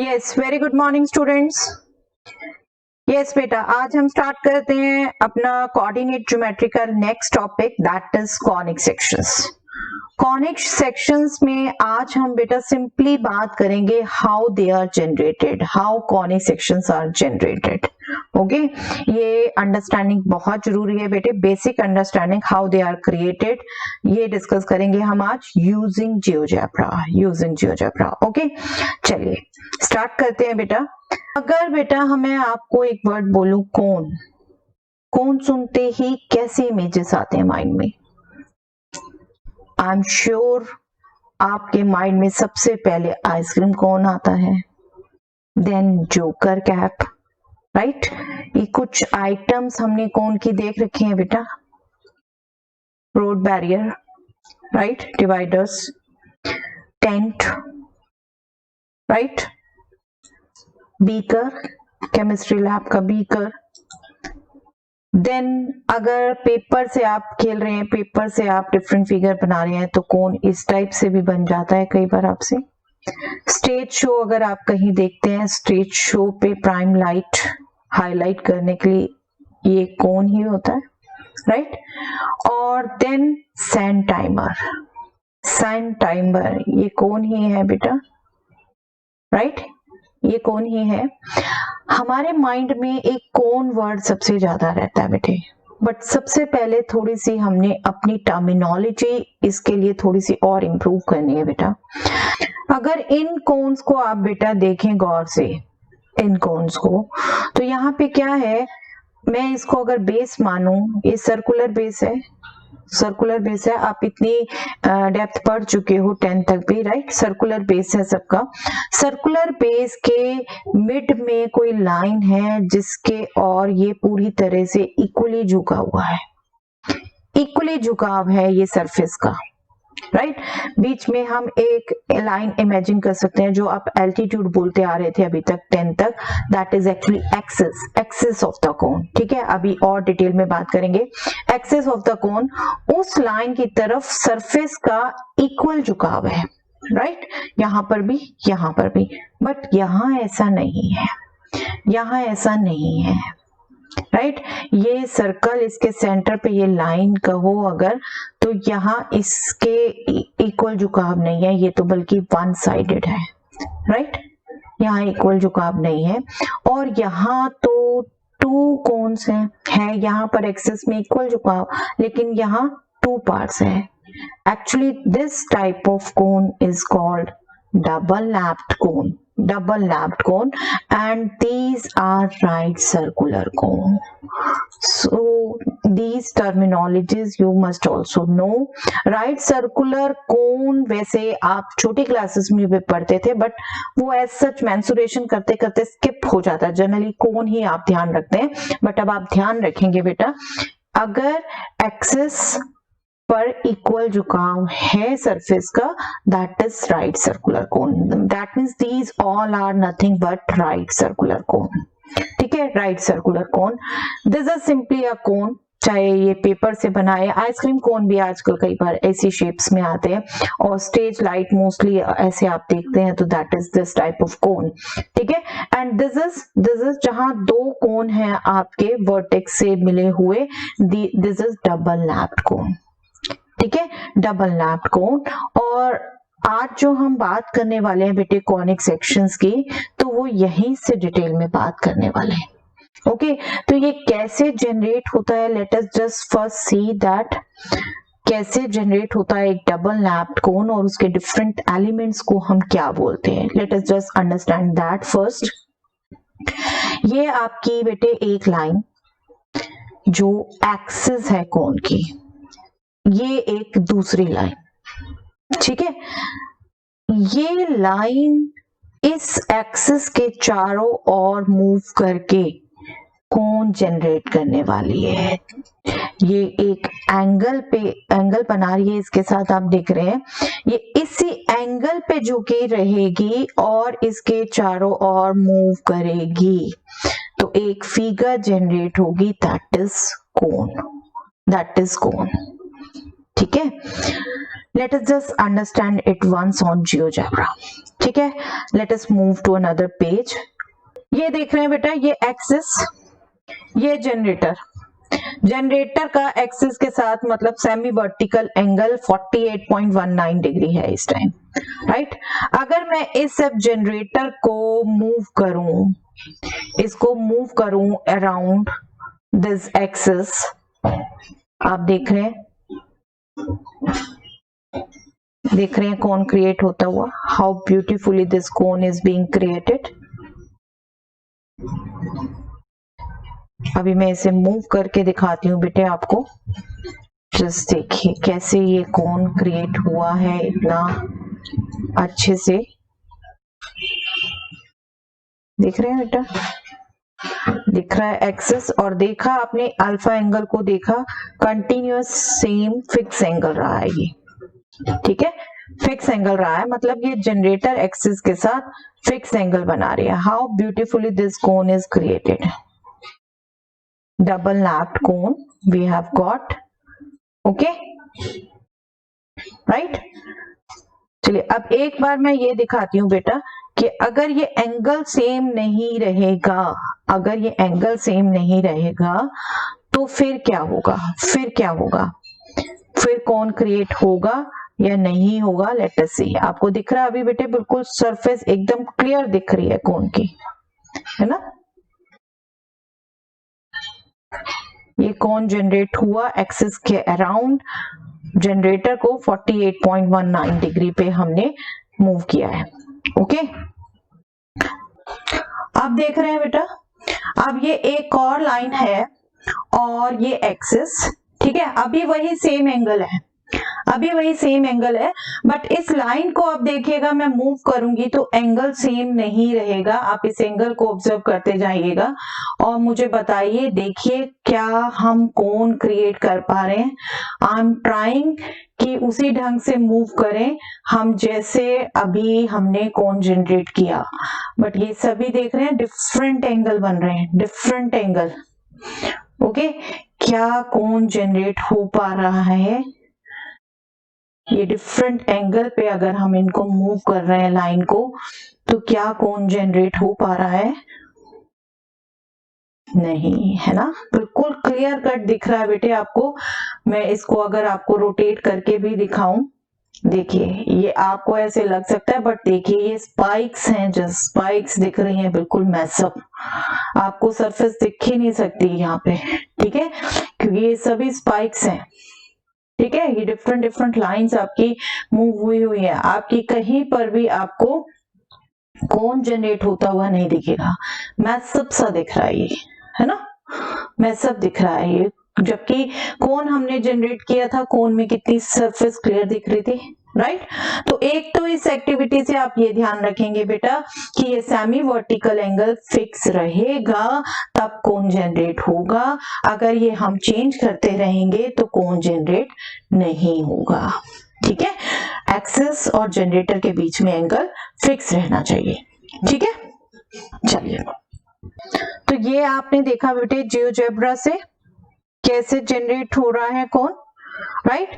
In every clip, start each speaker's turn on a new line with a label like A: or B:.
A: Yes, very good morning students. Yes बेटा, आज हम स्टार्ट करते हैं अपना कोऑर्डिनेट ज्योमेट्री का next topic, that is conic sections. Conic sections में आज हम बेटा सिंपली बात करेंगे how they are generated, how conic sections are generated. Okay, ये अंडरस्टैंडिंग बहुत जरूरी है बेटे, basic understanding how they are created, ये डिस्कस करेंगे हम आज यूजिंग जियोजेब्रा। ओके, चलिए स्टार्ट करते हैं बेटा। अगर बेटा हमें आपको एक वर्ड बोलूं कौन सुनते ही कैसे इमेजेस आते हैं माइंड में? आई एम श्योर आपके माइंड में सबसे पहले आइसक्रीम कोन आता है, देन जोकर कैप, राइट। ये कुछ आइटम्स हमने कोन की देख रखे हैं बेटा, road barrier, right, dividers, tent, right, beaker, chemistry lab का बीकर। देन अगर पेपर से आप खेल रहे हैं, पेपर से आप डिफरेंट फिगर बना रहे हैं, तो कोन इस टाइप से भी बन जाता है कई बार आपसे। स्टेज शो अगर आप कहीं देखते हैं, स्टेज शो पे प्राइम लाइट हाईलाइट करने के लिए ये कोन ही होता है, राइट। और देन सैंड टाइमर ये कोन ही है बेटा, राइट, ये कोन ही है। हमारे माइंड में एक कोन वर्ड सबसे ज्यादा रहता है बेटे, बट सबसे पहले थोड़ी सी हमने अपनी टर्मिनोलॉजी इसके लिए थोड़ी सी और इम्प्रूव करनी है बेटा। अगर इन कोन्स को आप बेटा देखें गौर से, इन कोन्स को, तो यहाँ पे क्या है, मैं इसको अगर बेस मानूं, ये सर्कुलर बेस है। आप इतनी डेप्थ पढ़ चुके हो 10th तक भी, राइट। सर्कुलर बेस है सबका। सर्कुलर बेस के मिड में कोई लाइन है जिसके और ये पूरी तरह से इक्वली झुका हुआ है, इक्वली झुकाव है ये सरफेस का, राइट। बीच में हम एक लाइन इमेजिन कर सकते हैं जो आप एल्टीट्यूड बोलते आ रहे थे अभी तक 10th तक, that is actually axis of the cone. ठीक है, अभी और डिटेल में बात करेंगे। एक्सिस ऑफ द कोन, उस लाइन की तरफ सरफेस का इक्वल झुकाव है, राइट, यहाँ पर भी, बट यहाँ ऐसा नहीं है, राइट। ये सर्कल, इसके सेंटर पे ये लाइन कहो अगर, तो यहाँ इसके इक्वल झुकाव नहीं है, ये तो बल्कि वन साइडेड है, राइट। यहाँ इक्वल झुकाव नहीं है, और यहाँ तो टू कोन्स है यहाँ पर एक्सिस में इक्वल झुकाव, लेकिन यहाँ टू पार्ट्स है। Actually this type of cone is called double lapped cone, and these are right circular cone. So these terminologies you must also know. Right circular cone वैसे आप छोटी क्लासेस में भी पढ़ते थे, बट वो एज सच मेंसुरेशन करते करते स्किप हो जाता है, जनरली कोन ही आप ध्यान रखते हैं। बट अब आप ध्यान रखेंगे बेटा, अगर एक्सिस पर इक्वल झुकाव है सरफेस का, that is right circular cone. That means these all are nothing but right circular cone. ठीक है, right circular cone, this is simply a cone. चाहे ये पेपर से बनाए, आइसक्रीम कोन भी आजकल कई बार ऐसी शेप्स में आते हैं, और स्टेज लाइट मोस्टली ऐसे आप देखते हैं, तो that is this type of cone. ठीक है, एंड दिस इज जहां दो कोन हैं आपके वर्टेक्स से मिले हुए, दिस इज डबल लैप्ड कोन। ठीक है, डबल लैप्ड कोन। और आज जो हम बात करने वाले हैं बेटे कॉनिक सेक्शंस की, तो वो यहीं से डिटेल में बात करने वाले हैं। ओके, तो ये कैसे जनरेट होता है, late us just first see that कैसे जनरेट होता है एक डबल लैप्ड कोन, और उसके डिफरेंट एलिमेंट्स को हम क्या बोलते हैं। Late us just understand that first. ये आपकी बेटे एक लाइन जो एक्सिस है कोन की, ये एक दूसरी लाइन, ठीक है। ये लाइन इस एक्सिस के चारों ओर मूव करके कोन जनरेट करने वाली है। ये एक एंगल बना रही है, इसके साथ आप देख रहे हैं, ये इसी एंगल पे झुकी रहेगी और इसके चारों ओर मूव करेगी, तो एक फिगर जनरेट होगी, दैट इज कोन। ठीक है, Let us just understand it once on GeoGebra. ठीक है, let us move to another page. ये देख रहे हैं बेटा, ये एक्सिस, ये जनरेटर का एक्सिस के साथ मतलब सेमी वर्टिकल एंगल 48.19 डिग्री है इस टाइम, राइट। अगर मैं इस सब जनरेटर को मूव करूं, इसको मूव करूं अराउंड दिस एक्सिस, आप देख रहे हैं कोन क्रिएट होता हुआ, how beautifully this cone is being created. अभी मैं इसे मूव करके दिखाती हूँ बेटे आपको, जस्ट देखिए कैसे ये कोन क्रिएट हुआ है इतना अच्छे से, देख रहे हैं बेटा, दिख रहा है एक्सिस, और देखा आपने अल्फा एंगल को देखा, कंटिन्यूअस सेम फिक्स एंगल रहा है ये, ठीक है, फिक्स एंगल रहा है, मतलब ये जनरेटर एक्सिस के साथ फिक्स एंगल बना रही है। How beautifully this cone is created, double lapped cone we have got, okay, right. चलिए अब एक बार मैं ये दिखाती हूँ बेटा कि अगर ये एंगल सेम नहीं रहेगा, अगर ये एंगल सेम नहीं रहेगा तो फिर क्या होगा, फिर कौन क्रिएट होगा या नहीं होगा, लेट अस सी। आपको दिख रहा है अभी बेटे, बिल्कुल सरफेस एकदम क्लियर दिख रही है कोन की, है ना। ये कौन जनरेट हुआ एक्सिस के अराउंड, जनरेटर को 48.19 डिग्री पे हमने मूव किया है, ओके। अब देख रहे हैं बेटा, अब ये एक और लाइन है और ये एक्सिस, ठीक है, अभी वही सेम एंगल है, बट इस लाइन को अब देखिएगा मैं मूव करूंगी तो एंगल सेम नहीं रहेगा। आप इस एंगल को ऑब्जर्व करते जाइएगा और मुझे बताइए, देखिए क्या हम कोन क्रिएट कर पा रहे हैं। आई एम ट्राइंग कि उसी ढंग से मूव करें हम जैसे अभी हमने कोन जनरेट किया, बट ये सभी देख रहे हैं डिफरेंट एंगल बन रहे हैं, डिफरेंट एंगल, ओके। क्या कोन जनरेट हो पा रहा है, ये डिफरेंट एंगल पे अगर हम इनको मूव कर रहे हैं लाइन को, तो क्या कोन जनरेट हो पा रहा है, नहीं, है ना, बिल्कुल क्लियर कट दिख रहा है बेटे आपको। मैं इसको अगर आपको रोटेट करके भी दिखाऊं, देखिए ये आपको ऐसे लग सकता है, बट देखिए ये स्पाइक्स हैं, जो स्पाइक्स दिख रही हैं बिल्कुल मैसअप, आपको सरफेस दिख ही नहीं सकती यहाँ पे, ठीक है, क्योंकि ये सभी स्पाइक्स हैं, ठीक है। ये डिफरेंट लाइंस आपकी मूव हुई है, आपकी कहीं पर भी आपको कोन जनरेट होता हुआ नहीं दिखेगा, मैसअप सा दिख रहा है ये, है ना, मैसअप दिख रहा है ये, जबकि कोन हमने जनरेट किया था, कोन में कितनी सरफेस क्लियर दिख रही थी, राइट। तो एक तो इस एक्टिविटी से आप ये ध्यान रखेंगे बेटा कि ये सेमी वर्टिकल एंगल फिक्स रहेगा तब कोन जनरेट होगा, अगर ये हम चेंज करते रहेंगे तो कोन जनरेट नहीं होगा, ठीक है। एक्सिस और जनरेटर के बीच में एंगल फिक्स रहना चाहिए, ठीक है। चलिए, तो ये आपने देखा बेटे जियोजेब्रा से कैसे जनरेट हो रहा है कोन, राइट।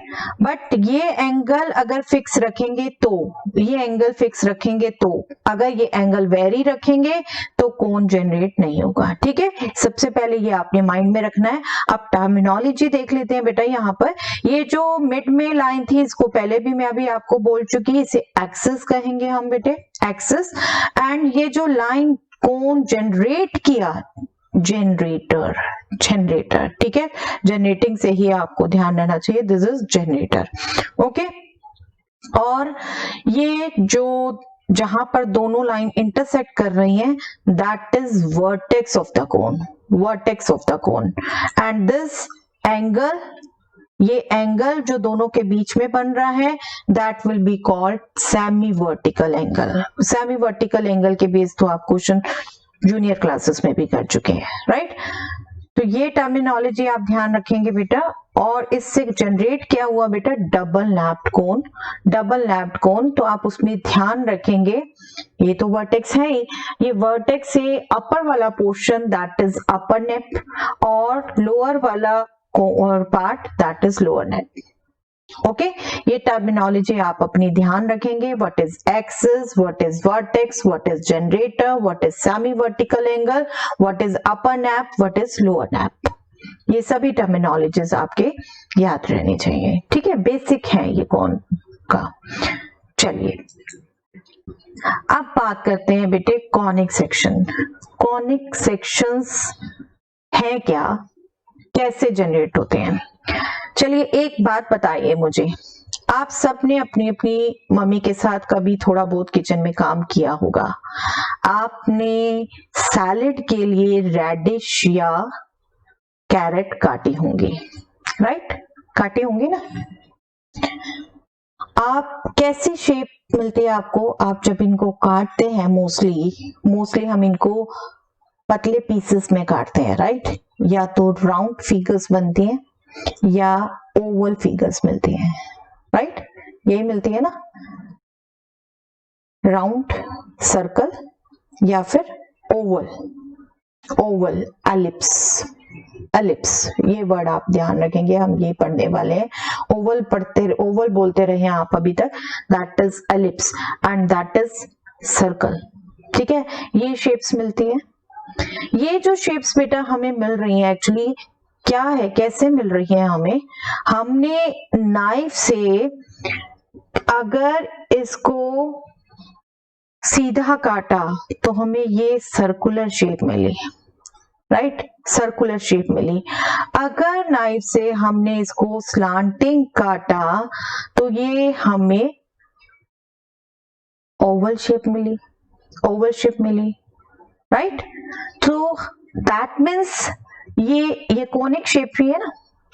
A: बट ये एंगल अगर फिक्स रखेंगे तो, ये एंगल फिक्स रखेंगे तो, अगर ये एंगल वेरी रखेंगे तो कोन जनरेट नहीं होगा, ठीक है। सबसे पहले ये आपने माइंड में रखना है। अब टर्मिनोलॉजी देख लेते हैं बेटा, यहाँ पर ये जो मिड में लाइन थी, इसको पहले भी मैं अभी आपको बोल चुकी, इसे एक्सिस कहेंगे हम बेटे, एक्सिस। एंड ये जो लाइन कोन जनरेट किया, जनरेटर, ठीक है, जनरेटिंग से ही आपको ध्यान रहना चाहिए, दिस इज जनरेटर, ओके। और ये जो जहां पर दोनों लाइन इंटरसेक्ट कर रही हैं, that is vertex of the cone, vertex of the cone. And this angle, ये एंगल जो दोनों के बीच में बन रहा है, that will be called semi vertical angle. Semi vertical angle के बेस तो आप क्वेश्चन जूनियर क्लासेस में भी कर चुके हैं, राइट। तो ये टर्मिनोलॉजी आप ध्यान रखेंगे बेटा। और इससे जनरेट क्या हुआ बेटा, डबल लैप्ड कोन, डबल लैप्ड कोन, तो आप उसमें ध्यान रखेंगे, ये तो वर्टेक्स है ही, ये वर्टेक्स से अपर वाला portion that is upper nappe, और लोअर वाला part that is lower nappe, okay ये टर्मिनोलॉजी आप अपनी ध्यान रखेंगे. What is axis, what is vertex, what is generator, what is semi vertical angle, what is upper nappe, what is lower nappe. ये सभी terminologies आपके याद रहनी चाहिए. ठीक है, बेसिक है ये कौन का. चलिए अब बात करते हैं बेटे कॉनिक सेक्शन. कॉनिक सेक्शंस है क्या, कैसे जनरेट होते हैं. चलिए एक बात बताइए मुझे, आप सब ने अपनी अपनी मम्मी के साथ कभी थोड़ा बहुत किचन में काम किया होगा. आपने सैलेड के लिए रेडिश या कैरेट काटी होंगी, राइट, काटे होंगे ना. आप कैसी शेप मिलती है आपको, आप जब इनको काटते हैं, मोस्टली हम इनको पतले पीसेस में काटते हैं, राइट. या तो राउंड फिगर्स बनती हैं या ओवल फिगर्स मिलती हैं, राइट. यही मिलती है ना, राउंड, सर्कल या फिर ओवल, एलिप्स. ये वर्ड आप ध्यान रखेंगे, हम ये पढ़ने वाले हैं. ओवल बोलते रहे आप अभी तक. That is ellipse and that is circle. ठीक है, ये शेप्स मिलती है. ये जो शेप्स बेटा हमें मिल रही हैं एक्चुअली क्या है, कैसे मिल रही है हमें, हमने नाइफ से अगर इसको सीधा काटा तो हमें ये सर्कुलर शेप मिली, राइट, सर्कुलर शेप मिली. अगर नाइफ से हमने इसको स्लांटिंग काटा तो ये हमें ओवल शेप मिली, राइट. तो दैट मीन्स ये कॉनिक शेप ही है ना,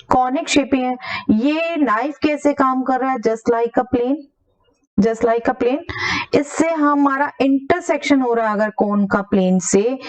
A: कॉनिक शेप ही है. ये नाइफ कैसे काम कर रहा है, जस्ट लाइक अ प्लेन. इससे हमारा इंटरसेक्शन हो रहा है अगर कोन का प्लेन से,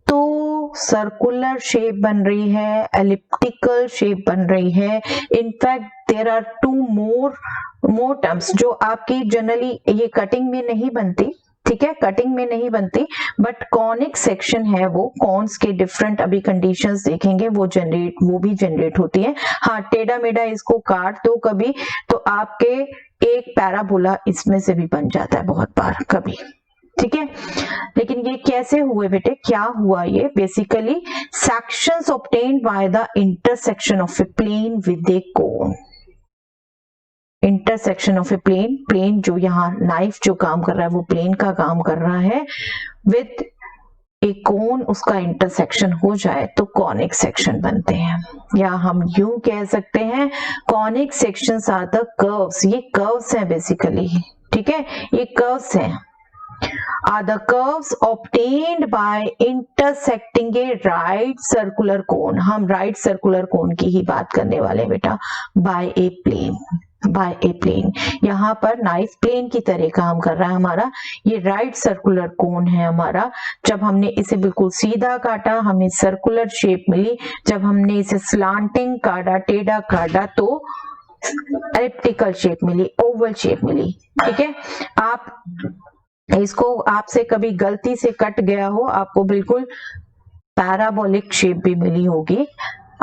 A: तो सर्कुलर शेप बन रही है, एलिप्टिकल शेप बन रही है. In fact there are two more terms जो आपकी जनरली ये कटिंग में नहीं बनती. ठीक है, कटिंग में नहीं बनती, बट कॉनिक सेक्शन है वो, कॉन्स के डिफरेंट अभी कंडीशंस देखेंगे, वो भी जनरेट होती है. हाँ, टेढ़ा मेढ़ा इसको काट दो कभी तो आपके एक पैराबोला इसमें से भी बन जाता है बहुत बार कभी. ठीक है, लेकिन ये कैसे हुए बेटे, क्या हुआ ये, basically sections obtained by the intersection of a plane with a cone. Intersection of a plane जो यहाँ नाइफ जो काम कर रहा है वो प्लेन का काम कर रहा है, विद ए कोन उसका इंटरसेक्शन हो जाए तो कॉनिक सेक्शन बनते हैं. या हम यूं कह सकते हैं conic sections are the curves. ये कर्व्स हैं बेसिकली. ठीक है, ये कर्व्स हैं, are the curves obtained by intersecting a right circular cone. हम right circular cone की ही बात करने वाले बेटा. by a plane. यहाँ पर नाइफ प्लेन की तरह काम कर रहा है हमारा. ये राइट सर्कुलर कोन है हमारा. जब हमने इसे बिल्कुल सीधा काटा हमें सर्कुलर शेप मिली, जब हमने इसे स्लांटिंग काटा, टेढ़ा काटा तो एलिप्टिकल शेप मिली, ओवल शेप मिली. ठीक है, आप इसको आपसे कभी गलती से कट गया हो, आपको बिल्कुल पैराबोलिक शेप भी मिली होगी.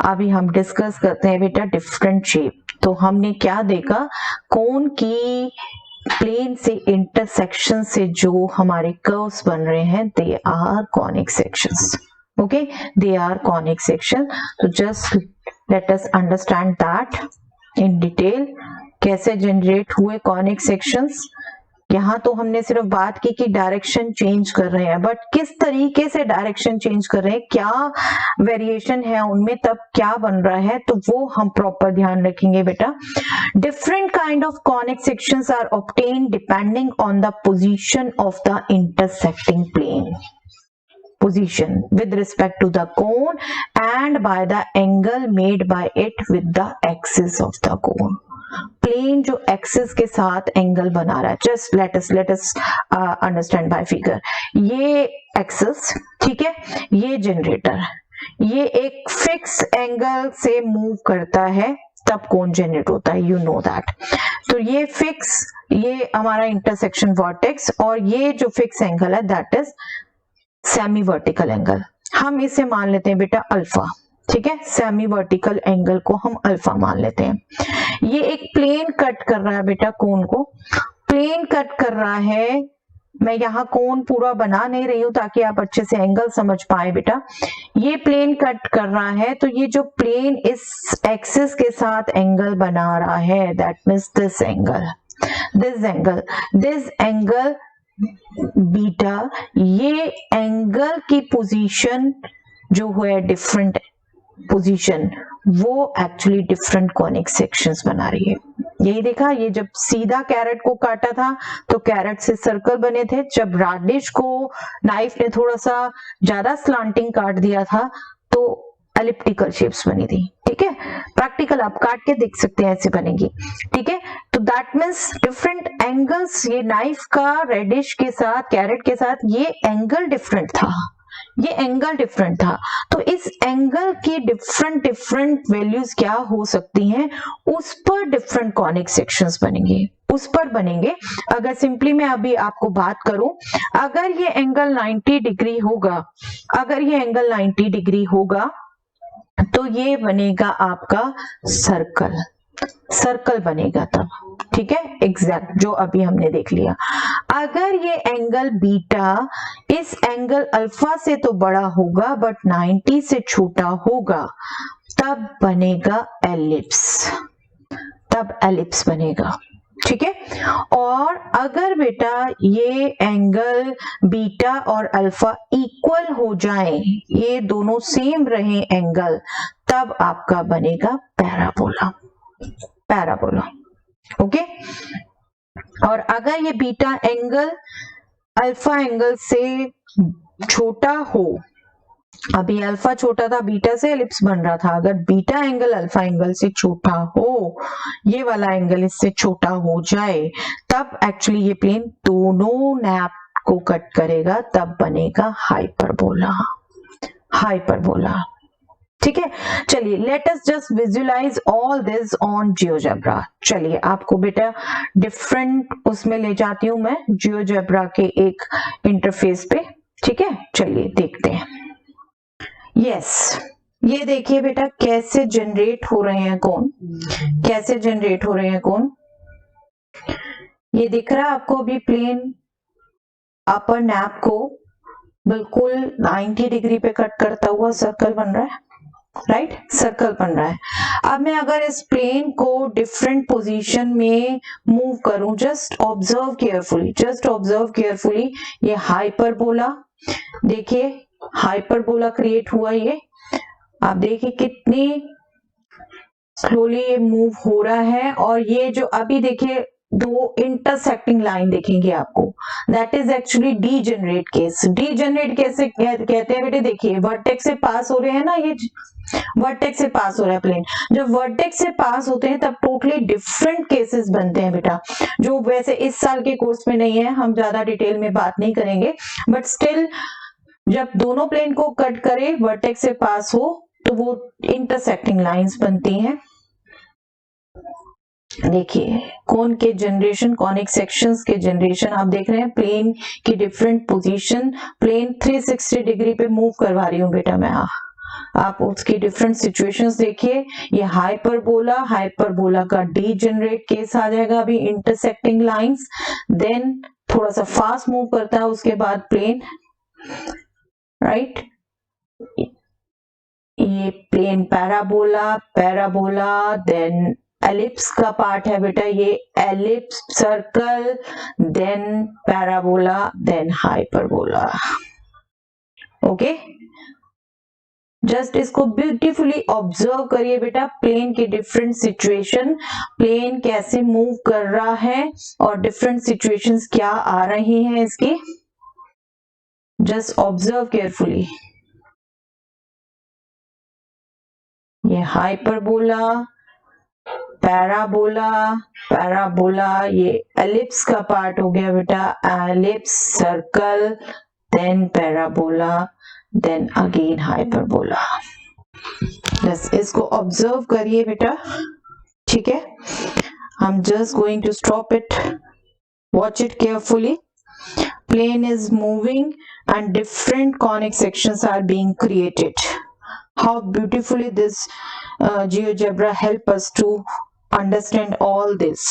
A: अभी हम डिस्कस करते हैं बेटा डिफरेंट शेप. तो हमने क्या देखा, कोन की प्लेन से इंटरसेक्शन से जो हमारे कर्व्स बन रहे हैं they are conic sections. Okay, they are conic section. तो just let us understand that in detail, कैसे जनरेट हुए कॉनिक सेक्शंस. यहाँ तो हमने सिर्फ बात की कि डायरेक्शन चेंज कर रहे हैं, बट किस तरीके से डायरेक्शन चेंज कर रहे हैं, क्या वेरिएशन है उनमें, तब क्या बन रहा है, तो वो हम प्रॉपर ध्यान रखेंगे बेटा. Different kind of conic sections are obtained depending on the position of the intersecting plane. Position with respect to the cone and by the angle made by it with the axis of the cone. Plane जो axis के साथ angle बना रहा है, just let us understand by figure. ये axis, ठीक है, ये जनरेटर, ये एक फिक्स एंगल से मूव करता है तब कोन जनरेट होता है, यू नो दैट. तो ये फिक्स, ये हमारा इंटरसेक्शन वर्टेक्स, और ये जो फिक्स एंगल है that is semi vertical angle. हम इसे मान लेते हैं बेटा अल्फा. ठीक है, सेमी वर्टिकल एंगल को हम अल्फा मान लेते हैं। ये एक प्लेन कट कर रहा है बेटा, कोन को प्लेन कट कर रहा है। मैं यहाँ कोन पूरा बना नहीं रही हूँ ताकि आप अच्छे से एंगल समझ पाए बेटा। ये प्लेन कट कर रहा है, तो ये जो प्लेन इस एक्सिस के साथ एंगल बना रहा है, that means this angle beta, ये एंगल की पोजीशन जो है डिफरेंट पोजीशन, वो एक्चुअली डिफरेंट कॉनिक सेक्शंस बना रही है। यही देखा, ये जब सीधा कैरेट को काटा था तो कैरेट से सर्कल बने थे, जब राडिश को नाइफ ने थोड़ा सा ज्यादा स्लांटिंग काट दिया था तो एलिप्टिकल शेप्स बनी थी। ठीक है, प्रैक्टिकल आप काट के देख सकते हैं, ऐसे बनेगी। ठीक है, तो दैट मीन्स डिफरेंट एंगल्स, ये नाइफ का रेडिश के साथ कैरेट के साथ ये एंगल डिफरेंट था, ये एंगल डिफरेंट था। तो इस एंगल की डिफरेंट वैल्यूज क्या हो सकती हैं, उस पर डिफरेंट कॉनिक सेक्शंस बनेंगे, उस पर बनेंगे। अगर सिंपली मैं अभी आपको बात करूं, अगर ये एंगल 90 डिग्री होगा, अगर ये एंगल 90 डिग्री होगा तो ये बनेगा आपका सर्कल, सर्कल बनेगा तब। ठीक है, एग्जैक्ट जो अभी हमने देख लिया। अगर ये एंगल बीटा इस एंगल अल्फा से तो बड़ा होगा बट 90 से छोटा होगा, तब बनेगा एलिप्स, तब एलिप्स बनेगा। ठीक है, और अगर बेटा ये एंगल बीटा और अल्फा इक्वल हो जाए, ये दोनों सेम रहे एंगल, तब आपका बनेगा पैराबोला, पैराबोला। ओके, और अगर ये बीटा एंगल अल्फा एंगल से छोटा हो, अभी अल्फा छोटा था, बीटा से एलिप्स बन रहा था, अगर बीटा एंगल अल्फा एंगल से छोटा हो, ये वाला एंगल इससे छोटा हो जाए, तब एक्चुअली ये प्लेन दोनों नैप को कट करेगा, तब बनेगा हाइपरबोला, हाइपरबोला। ठीक है, चलिए let us just visualise all this on GeoGebra. चलिए आपको बेटा डिफरेंट उसमें ले जाती हूं मैं, जियोजेब्रा के एक इंटरफेस पे। ठीक है, चलिए देखते हैं। यस, ये देखिए बेटा कैसे जनरेट हो रहे हैं कोण, कैसे जनरेट हो रहे हैं कोण। ये दिख रहा है आपको, अभी प्लेन अपर नैप को बिल्कुल 90 डिग्री पे कट करता हुआ सर्कल बन रहा है, राइट, सर्कल बन रहा है। अब मैं अगर इस प्लेन को डिफरेंट पोजीशन में मूव करूं, just observe carefully, just observe carefully. ये हाइपरबोला, देखिए हाइपरबोला क्रिएट हुआ, ये आप देखिए कितनी स्लोली ये मूव हो रहा है। और ये जो अभी देखिए दो इंटरसेक्टिंग लाइन देखेंगे आपको, that is actually degenerate case. Degenerate कैसे कहते हैं बेटे, देखिए वर्टेक्स से पास हो रहे हैं ना, ये वर्टेक्स से पास हो रहा है प्लेन, जब वर्टेक्स से पास होते हैं तब टोटली डिफरेंट केसेस बनते हैं बेटा, जो वैसे इस साल के कोर्स में नहीं है, हम ज्यादा डिटेल में बात नहीं करेंगे, बट स्टिल जब दोनों प्लेन को कट करे वर्टेक्स से पास हो तो वो इंटरसेक्टिंग लाइंस बनती हैं। देखिए कोन के जनरेशन, कॉनिक सेक्शंस के जनरेशन आप देख रहे हैं, प्लेन की डिफरेंट पोजीशन, प्लेन 360 डिग्री पे मूव करवा रही हूँ बेटा मैं, आप उसकी डिफरेंट सिचुएशंस देखिए। ये हाइपरबोला, हाइपरबोला का डीजेनरेट केस आ जाएगा अभी, इंटरसेक्टिंग लाइंस, देन थोड़ा सा फास्ट मूव करता है उसके बाद प्लेन, राइट। ये plane parabola, parabola, then ellipse का पार्ट है बेटा, ये ellipse, circle, then parabola, then hyperbola. Okay, just इसको ब्यूटीफुली ऑब्जर्व करिए बेटा, प्लेन की डिफरेंट सिचुएशन, प्लेन कैसे मूव कर रहा है और डिफरेंट सिचुएशंस क्या आ रही हैं इसकी, जस्ट ऑब्जर्व केयरफुली। ये हाइपरबोला, पैराबोला, पैराबोला, ये एलिप्स का पार्ट हो गया बेटा, ellipse, circle, then parabola, then again hyperbola. बस इसको ऑब्जर्व करिए बेटा, ठीक है। I am just going to stop it, watch it carefully. Plane is moving and different conic sections are being created. how beautifully this GeoGebra help us to understand all this.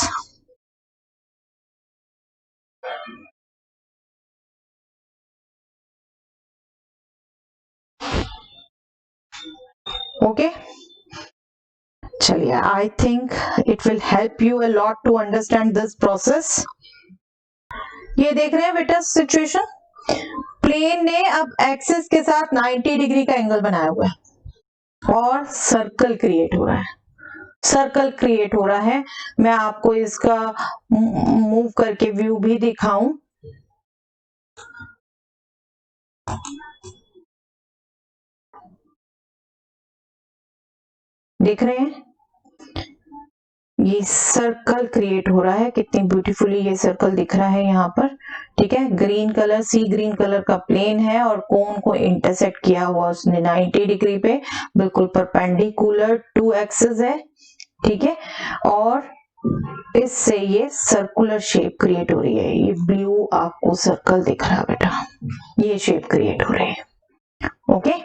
A: Okay, चलिए, I think it will help you a lot to understand this process. ये देख रहे हैं बेटा situation, plane ने अब axis के साथ 90 डिग्री का एंगल बनाया हुआ है और सर्कल क्रिएट हो रहा है, सर्कल क्रिएट हो रहा है। मैं आपको इसका मूव करके व्यू भी दिखाऊं। देख रहे हैं, ये सर्कल क्रिएट हो रहा है, कितनी ब्यूटीफुली ये सर्कल दिख रहा है यहाँ पर। ठीक है, ग्रीन कलर, सी ग्रीन कलर का प्लेन है और कोन को इंटरसेक्ट किया हुआ उसने 90 डिग्री पे, बिल्कुल परपेंडिकुलर टू एक्सिस है। ठीक है, और इससे ये सर्कुलर शेप क्रिएट हो रही है। ये ब्लू आपको सर्कल दिख रहा है बेटा, ये शेप क्रिएट हो रही है। ओके,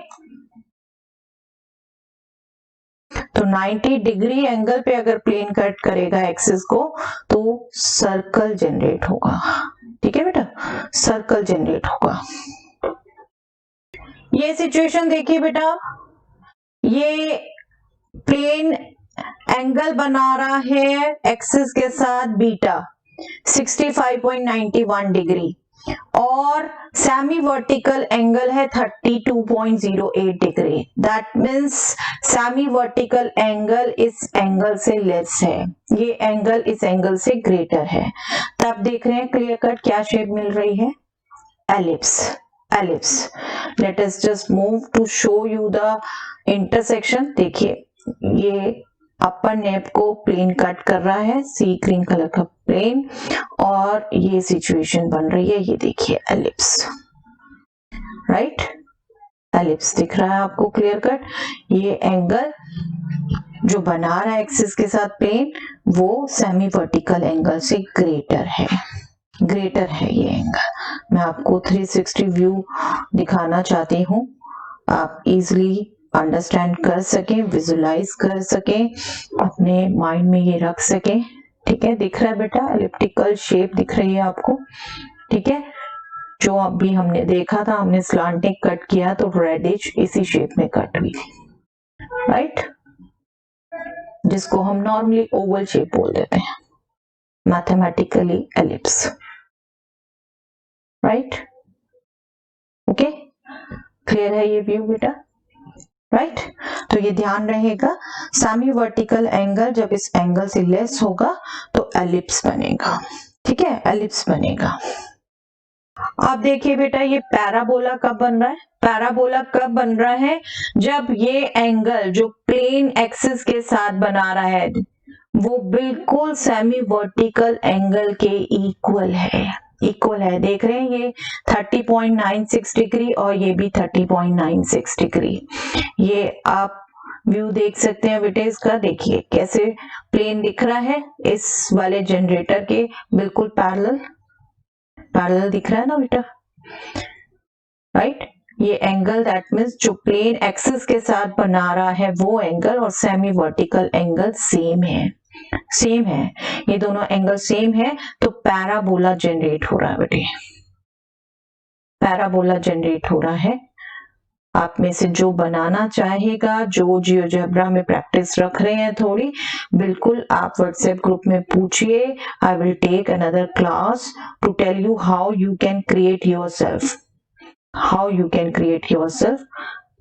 A: तो 90 डिग्री एंगल पे अगर प्लेन कट करेगा एक्सिस को तो सर्कल जनरेट होगा। ठीक है बेटा, सर्कल जनरेट होगा। ये सिचुएशन देखिए बेटा, ये प्लेन एंगल बना रहा है एक्सिस के साथ बीटा 65.91 डिग्री और सेमी वर्टिकल एंगल है 32.08 degree. That means semi vertical angle इस एंगल से लेस है, ये एंगल इस एंगल से ग्रेटर है। तब देख रहे हैं क्लियर कट क्या शेप मिल रही है, ellipse. Ellipse, let us just move to show you the intersection. देखिए, ये अपर नेप को प्लेन कट कर रहा है, सी ग्रीन कलर का प्लेन, और ये सिचुएशन बन रही है। ये देखिए एलिप्स, राइट, एलिप्स दिख रहा है आपको क्लियर कट। ये एंगल जो बना रहा है एक्सिस के साथ प्लेन, वो सेमी वर्टिकल एंगल से ग्रेटर है, ग्रेटर है ये एंगल। मैं आपको 360 व्यू दिखाना चाहती हूँ, आप इजिली अंडरस्टैंड कर सकें, विजुलाइज कर सकें, अपने माइंड में ये रख सकें। ठीक है, दिख रहा है बेटा, एलिप्टिकल शेप दिख रही है आपको। ठीक है, जो अभी हमने देखा था, हमने स्लांटिंग कट किया तो रेडिश इसी शेप में कट हुई थी, राइट, जिसको हम नॉर्मली ओवल शेप बोल देते हैं, mathematically ellipse, right. Okay, clear है ये व्यू बेटा, राइट। तो ये ध्यान रहेगा, सेमी वर्टिकल एंगल जब इस एंगल से लेस होगा तो एलिप्स बनेगा। ठीक है, एलिप्स बनेगा। अब देखिए बेटा, ये पैराबोला कब बन रहा है, पैराबोला कब बन रहा है, जब ये एंगल जो प्लेन एक्सिस के साथ बना रहा है वो बिल्कुल सेमी वर्टिकल एंगल के इक्वल है, इक्वल है। देख रहे हैं, ये 30.96 डिग्री और ये भी 30.96 डिग्री। ये आप व्यू देख सकते हैं बेटे इसका, देखिए कैसे प्लेन दिख रहा है इस वाले जनरेटर के बिल्कुल पैरेलल, पैरेलल दिख रहा है ना बेटा, राइट। ये एंगल दैट मीन्स जो प्लेन एक्सिस के साथ बना रहा है वो एंगल और सेमी वर्टिकल एंगल सेम है, सेम है, ये दोनों एंगल सेम है, तो पैराबोला जनरेट हो रहा है बेटे, पैराबोला जनरेट हो रहा है। आप में से जो बनाना चाहेगा, जो जियोजेब्रा में प्रैक्टिस रख रहे हैं थोड़ी, बिल्कुल आप व्हाट्सएप ग्रुप में पूछिए। I will take another class to tell you how you can create yourself, how you can create yourself.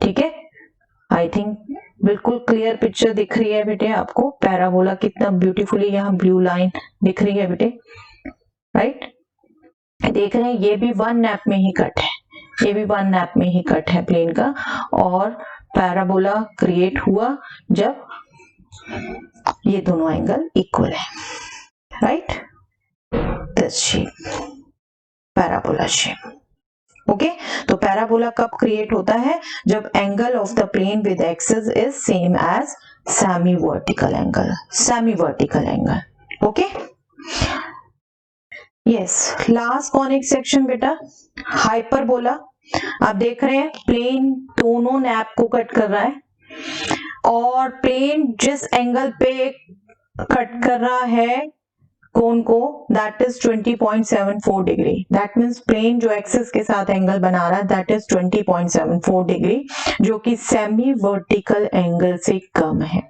A: ठीक है, आई थिंक बिल्कुल क्लियर पिक्चर दिख रही है बेटे आपको, पैराबोला कितना ब्यूटीफुली यहाँ ब्लू लाइन दिख रही है बेटे, राइट। देख रहे हैं, ये भी वन नैप में ही कट है, ये भी वन नैप में ही कट है प्लेन का, और पैराबोला क्रिएट हुआ जब ये दोनों एंगल इक्वल है, right, this shape, parabola shape. Okay, तो पैराबोला कब क्रिएट होता है, जब angle of the plane with axis is same as semi vertical angle, semi vertical angle. Okay, yes, last conic section बेटा, हाइपरबोला। आप देख रहे हैं प्लेन दोनों नैप को कट कर रहा है, और प्लेन जिस एंगल पे कट कर रहा है कोन को, that is 20.74 degree. That means plane जो एक्सिस के साथ एंगल बना रहा है दैट इज 20.74 डिग्री, जो कि सेमी वर्टिकल एंगल से कम है।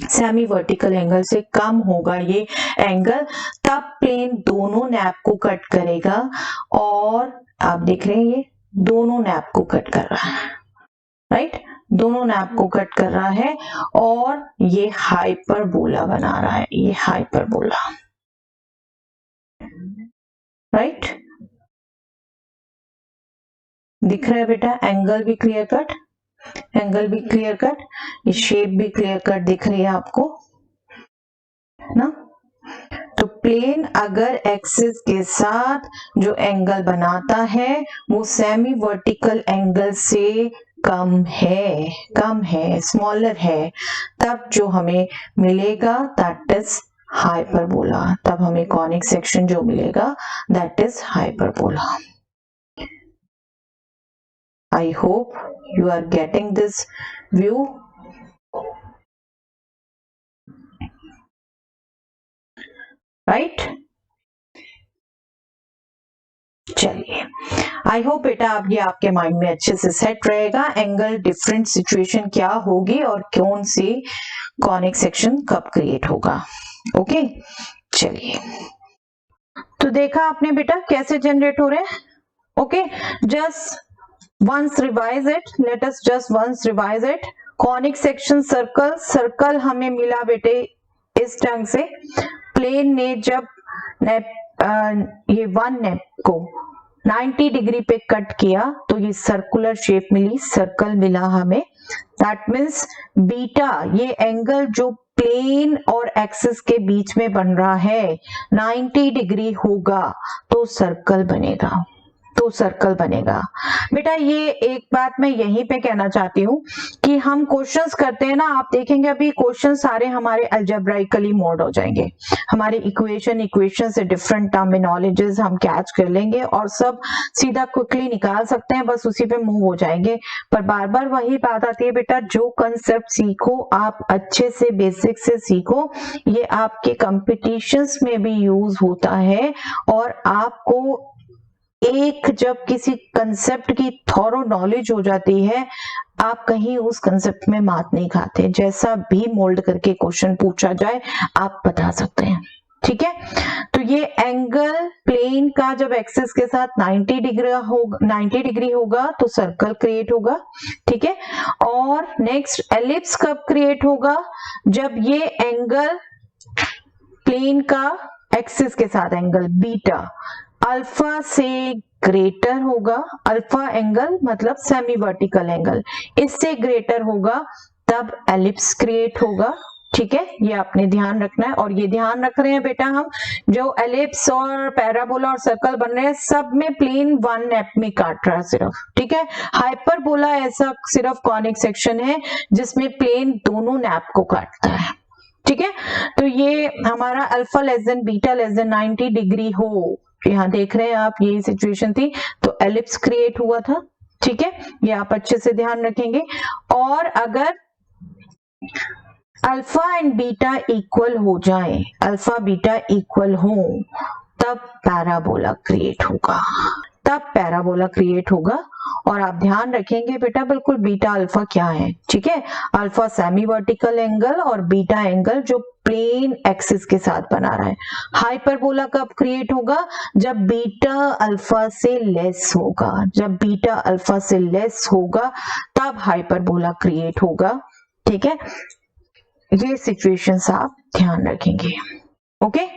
A: सेमी वर्टिकल एंगल से कम होगा ये एंगल, तब प्लेन दोनों नैप को कट करेगा। और आप देख रहे हैं ये दोनों नैप को कट कर रहा है, राइट, दोनों नैप को कट कर रहा है और ये हाइपरबोला बना रहा है, ये हाइपरबोला, राइट। दिख रहा है बेटा एंगल भी क्लियर कट, एंगल भी क्लियर कट, ये शेप भी क्लियर कट दिख रही है आपको ना। तो प्लेन अगर एक्सिस के साथ जो एंगल बनाता है वो सेमी वर्टिकल एंगल से कम है, स्मॉलर है, तब जो हमें मिलेगा दैट इज हाइपरबोला, तब हमें कॉनिक सेक्शन जो मिलेगा that is hyperbola. I hope you are getting this view. Right? चलिए, आई होप बेटा अब ये आपके माइंड में अच्छे से सेट रहेगा, एंगल डिफरेंट सिचुएशन क्या होगी और कौन सी कॉनिक सेक्शन कब क्रिएट होगा। ओके, चलिए, तो देखा आपने बेटा कैसे जनरेट हो रहे हैं। Okay, just once revise it, let us just once revise it. Conic section circle, circle हमें मिला बेटे इस ढंग से, प्लेन ने जब ये वन नेप को 90 डिग्री पे कट किया तो ये सर्कुलर शेप मिली, सर्कल मिला हमें। दैट मीन्स बीटा, ये एंगल जो प्लेन और एक्सिस के बीच में बन रहा है 90 डिग्री होगा तो सर्कल बनेगा, तो सर्कल बनेगा। बेटा ये एक बात मैं यहीं पे कहना चाहती हूँ कि हम क्वेश्चंस करते हैं ना, आप देखेंगे अभी क्वेश्चन सारे हमारे अलजेब्राइकली मोड हो जाएंगे, हमारे इक्वेशन से डिफरेंट टर्मिनोलॉजीज हम कैच कर लेंगे और सब सीधा क्विकली निकाल सकते हैं, बस उसी पे मूव हो जाएंगे। पर बार बार वही बात आती है बेटा, जो कंसेप्ट सीखो आप अच्छे से बेसिक से सीखो, ये आपके कॉम्पिटिशन्स में भी यूज होता है और आपको एक जब किसी कंसेप्ट की थॉरो नॉलेज हो जाती है आप कहीं उस कंसेप्ट में मात नहीं खाते, जैसा भी मोल्ड करके क्वेश्चन पूछा जाए आप बता सकते हैं। ठीक है, तो ये एंगल प्लेन का जब एक्सिस के साथ 90 डिग्री होगा तो सर्कल क्रिएट होगा। ठीक है, और नेक्स्ट एलिप्स कब क्रिएट होगा, जब ये एंगल प्लेन का एक्सिस के साथ एंगल बीटा अल्फा से ग्रेटर होगा, अल्फा एंगल मतलब सेमी वर्टिकल एंगल, इससे ग्रेटर होगा तब एलिप्स क्रिएट होगा। ठीक है, ये आपने ध्यान रखना है। और ये ध्यान रख रहे हैं बेटा हम, जो एलिप्स और पैराबोला और सर्कल बन रहे हैं सब में प्लेन वन नेप में काट रहा है सिर्फ। ठीक है, हाइपरबोला ऐसा सिर्फ कॉनिक सेक्शन है जिसमें प्लेन दोनों नेप को काटता है। ठीक है, तो ये हमारा alpha less than beta less than 90 degree हो, यहाँ देख रहे हैं आप ये सिचुएशन थी तो एलिप्स क्रिएट हुआ था। ठीक है, ये आप अच्छे से ध्यान रखेंगे। और अगर अल्फा एंड बीटा इक्वल हो जाए, अल्फा बीटा इक्वल हो तब पैराबोला क्रिएट होगा, तब पैराबोला क्रिएट होगा। और आप ध्यान रखेंगे बेटा बिल्कुल बीटा अल्फा क्या है। ठीक है, अल्फा सेमी वर्टिकल एंगल और बीटा एंगल जो प्लेन एक्सिस के साथ बना रहा है। हाइपरबोला कब क्रिएट होगा, जब बीटा अल्फा से लेस होगा, जब बीटा अल्फा से लेस होगा तब हाइपरबोला क्रिएट होगा। ठीक है, ये सिचुएशंस आप ध्यान रखेंगे। ओके,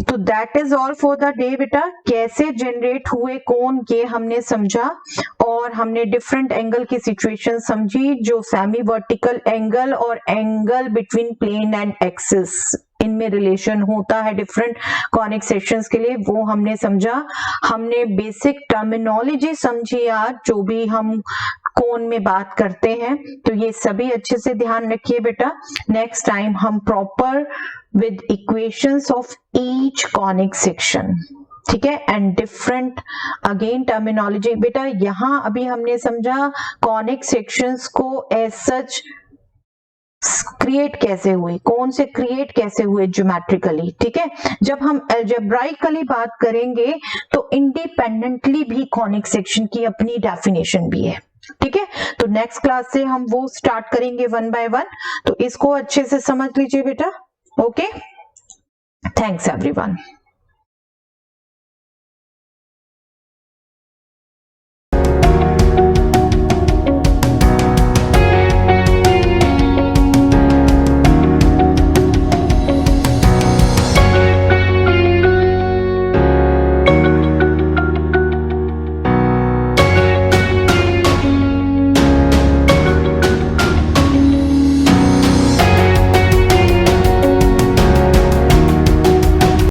A: तो that is all for the day बेटा। कैसे जनरेट हुए कोन के हमने समझा और हमने डिफरेंट एंगल की सिचुएशन समझी, जो सेमी वर्टिकल एंगल और angle between plane and axis इनमें रिलेशन होता है डिफरेंट कॉनिक सेक्शंस के लिए, वो हमने समझा। हमने बेसिक टर्मिनोलॉजी समझी आज, जो भी हम कोन में बात करते हैं, तो ये सभी अच्छे से ध्यान रखिए बेटा। नेक्स्ट टाइम हम proper with equations of each conic section, ठीक है, एंड डिफरेंट अगेन टर्मिनोलॉजी। बेटा यहां अभी हमने समझा कॉनिक सेक्शंस को एज सच क्रिएट कैसे हुए, कौन से क्रिएट कैसे हुए ज्योमेट्रिकली, ठीक है। जब हम अलजेब्राइकली बात करेंगे तो इंडिपेंडेंटली भी कॉनिक सेक्शन की अपनी डेफिनेशन भी है, ठीक है। तो नेक्स्ट क्लास से हम वो स्टार्ट करेंगे वन बाय वन, तो इसको अच्छे से समझ लीजिए बेटा। Okay, thanks everyone.